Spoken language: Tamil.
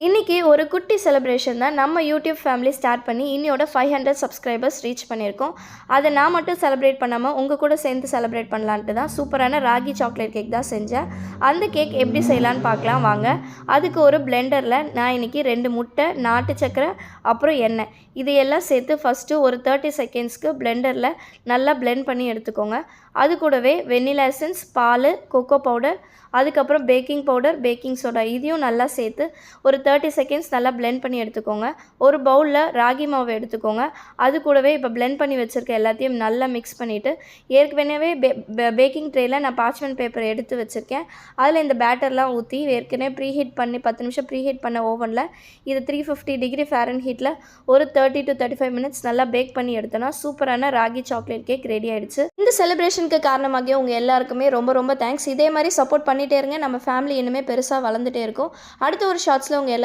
இன்றைக்கி ஒரு குட்டி செலிப்ரேஷன் தான் நம்ம யூடியூப் ஃபேமிலி ஸ்டார்ட் பண்ணி இன்னையோட 500 சப்ஸ்கிரைபர்ஸ் ரீச் பண்ணியிருக்கோம். அதை நான் மட்டும் செலிப்ரேட் பண்ணாமல் உங்கள் கூட சேர்ந்து செலிப்ரேட் பண்ணலான்ட்டு தான் சூப்பரான ராகி சாக்லேட் கேக் தான் செஞ்சேன். அந்த கேக் எப்படி செய்யலான்னு பார்க்கலாம் வாங்க. அதுக்கு ஒரு பிளெண்டரில் நான் இன்றைக்கி 2 முட்டை, நாட்டு சக்கரை, அப்புறம் எண்ணெய் இதையெல்லாம் சேர்த்து ஃபஸ்ட்டு ஒரு 30 செகண்ட்ஸ்க்கு பிளெண்டரில் நல்லா பிளெண்ட் பண்ணி எடுத்துக்கோங்க. அது கூடவே வெண்ணிலா எசன்ஸ், பால், கொக்கோ பவுடர், அதுக்கப்புறம் பேக்கிங் பவுடர், பேக்கிங் சோடா இதையும் நல்லா சேர்த்து ஒரு 30 செகண்ட்ஸ் நல்லா பிளெண்ட் பண்ணி எடுத்துக்கோங்க. ஒரு பவுலில் ராகி மாவு எடுத்துக்கோங்க. அது கூடவே இப்போ பிளெண்ட் பண்ணி வச்சுருக்க எல்லாத்தையும் நல்லா மிக்ஸ் பண்ணிவிட்டு ஏற்கனவே பேக்கிங் ட்ரேயில் நான் பார்ச்மெண்ட் பேப்பர் எடுத்து வச்சுருக்கேன். அதில் இந்த பேட்டர்லாம் ஊற்றி ஏற்கனவே ப்ரீஹீட் பண்ணி 10 நிமிஷம் ப்ரீஹீட் பண்ண ஓவனில் இது 350 டிகிரி ஃபாரன்ஹீட்டில் ஒரு 30 to 35 மினிட்ஸ் நல்லா பேக் பண்ணி எடுத்தோன்னா சூப்பரான ராகி சாக்லேட் கேக் ரெடி ஆகிடுச்சு. இந்த செலிப்ரேஷனுக்கு காரணமாகிய உங்கள் எல்லாருக்குமே ரொம்ப ரொம்ப தேங்க்ஸ். இதே மாதிரி சப்போர்ட் பண்ணிகிட்டே இருங்க. நம்ம ஃபேமிலி இன்னுமே பெருசாக வளர்ந்துட்டே இருக்கும். அடுத்த ஒரு ஷார்ட்ஸில் உங்கள்